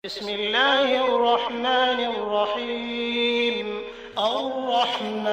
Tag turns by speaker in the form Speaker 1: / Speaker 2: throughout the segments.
Speaker 1: بسم الله الرحمن الرحيم. الرحمن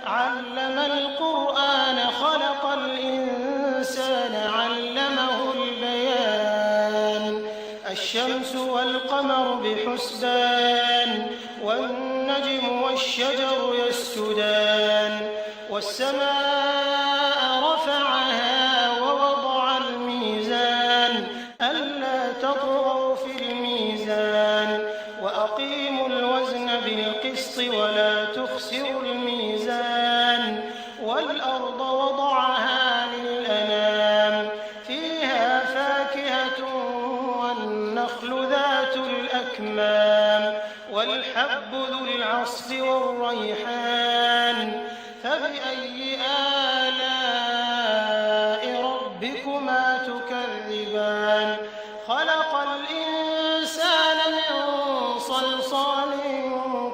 Speaker 1: علم القرآن خلق الإنسان علمه البيان الشمس والقمر بحسبان والنجم والشجر يسجدان والسماء رفعها ووضع الميزان ألا تطغوا في الميزان وأقيموا الوزن بالقسط ولا تخسروا الميزان والأرض وضعها للأنام فيها فاكهة والنخل ذات الأكمام والحب ذو العصف والريحان فبأي آلاء ربكما تكذبان خلق الإنسان من صلصال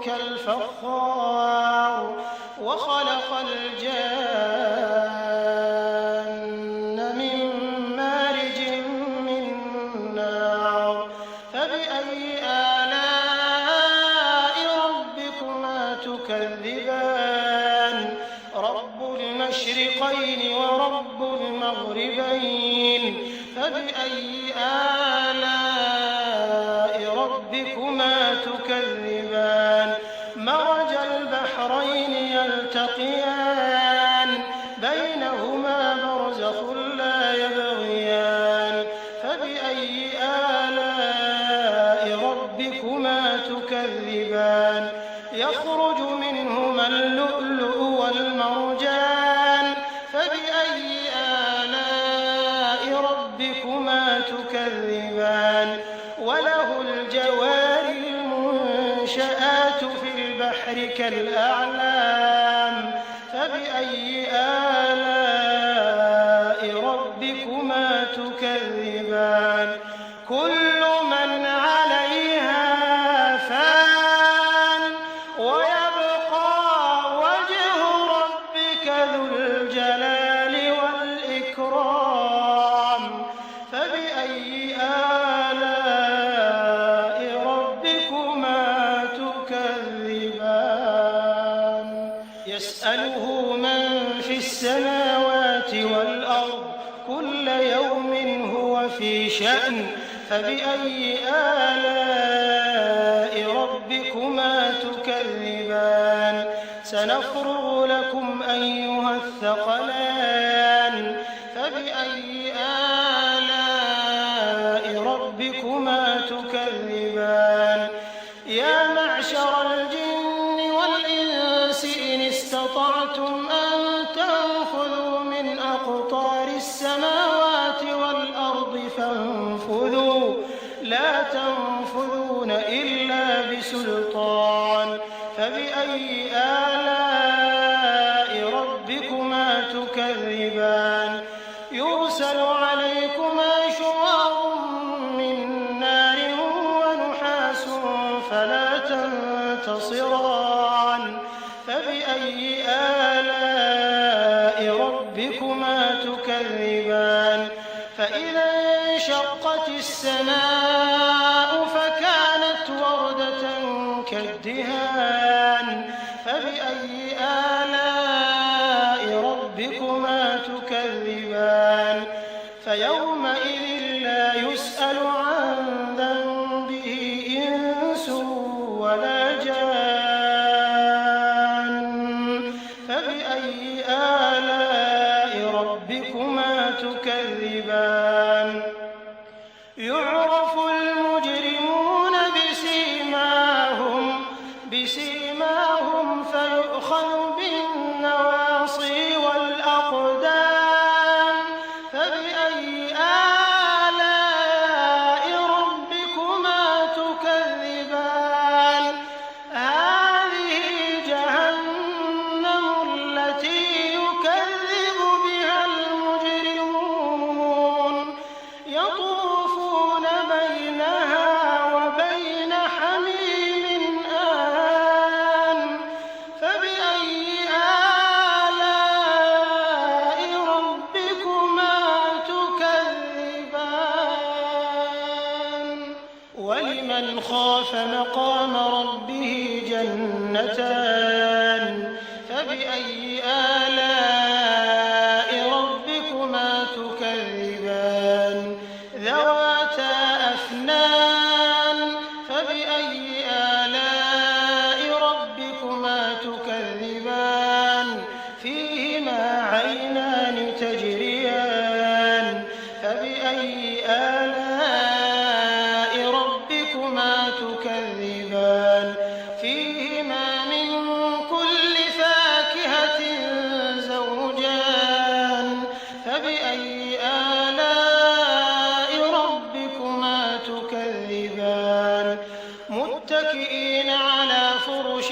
Speaker 1: كالفخار وخلق الجان من مارج من نار فبأي آلاء ربكما تكذبان رب المشرقين ورب المغربين فبأي آلاء ربكما تكذبان مرج البحرين يلتقيان بينهما برزخ لا يبغيان فبأي آلاء ربكما تكذبان يخرج منهما اللؤلؤ والمرجان فبأي آلاء ربكما تكذبان وله الجوار المنشآت في البحر كالأعلام فبأي آلاء ربكما تكذبان كل من عليها فان ويبقى وجه ربك ذو الجلال والإكرام فبأي آلاء ربكما تكذبان يسأله من في السماوات والأرض كل يوم هو في شأن فبأي آلاء ربكما تكذبان سنفرغ لكم أيها الثقلان فبأي آلاء ربكما تكذبان يا معشر الجن والإنس إن استطعتم أن تنفذوا من أقطار السماوات والأرض فانفذوا لا تنفذون إلا بسلطان فبأي آلاء ربكما تكذبان يرسل عليكما شواظ من نار ونحاس فلا تنتصران فبأي آلاء ربكما تكذبان فإذا انشقت السماء فكانت وردة كالدهان فبأي آلاء ربكما تكذبان فيومئذ لا يسأل عن ذنبه إنس ولا جان فبأي آلاء ربكما تكذبان يعرف المجرمون بسيماهم فيؤخذ بالنواصي والأقدام فبأي آلاء ربكما تكذبان هذه جهنم التي يكذب بها المجرمون يطوفون ولمن خاف مقام ربه جنتان فبأي آلاء ربكما تكذبان ذواتا أفنان فبأي آلاء ربكما تكذبان فيهما عينان تجريان فبأي آلاء ربكما تكذبان فيهما من كل فاكهة زوجان فبأي آلاء ربكما تكذبان متكئين على فرش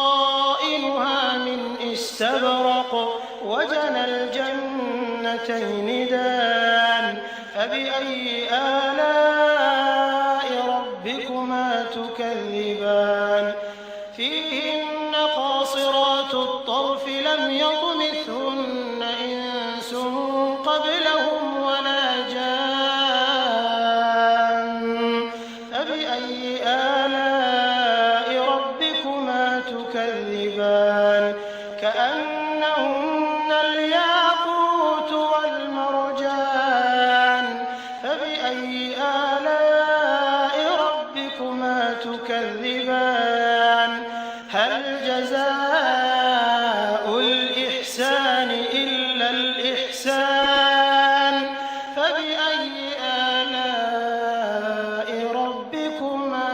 Speaker 1: بطائنها من استبرق وجنى الجنتين دان فبأي آلاء ربكما تكذبان فيهن قاصرات الطرف لم يطمثهن إنس قبلهم ولا جان فبأي آلاء ربكما تكذبان كأنهن الياقوت والمرجان فبأي آلاء ربكما تكذبان هل جزاء الإحسان إلا الإحسان فبأي آلاء ربكما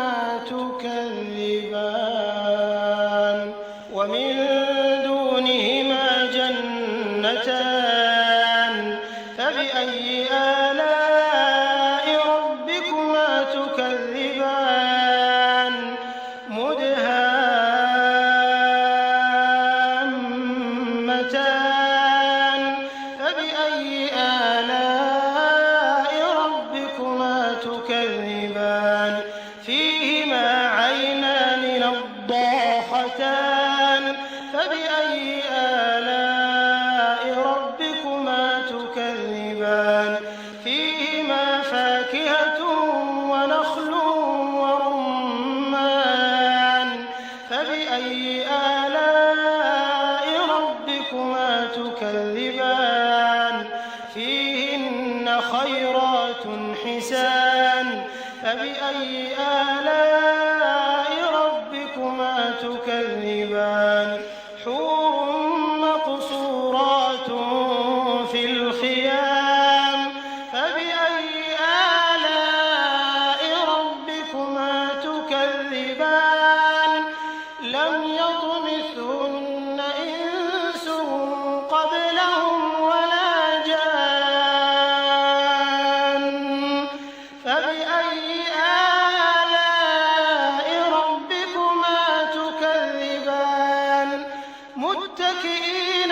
Speaker 1: تكذبان ومن دونهما جنتان فبأي آلاء ربكما تكذبان مدهامتان فبأي آلاء ربكما تكذبان فيهما عينان نضاختان فبأي آلاء ربكما تكذبان فيهما فاكهة ونخل ورمان فبأي آلاء ربكما تكذبان فيهن خيرات حسان فبأي آلاء ربكما تكذبان حور مقصورات في الخيام فبأي آلاء ربكما تكذبان لم يطمثهن إنس قبلهم ولا جان فبأي آلاء ربكما تكذبان متكئين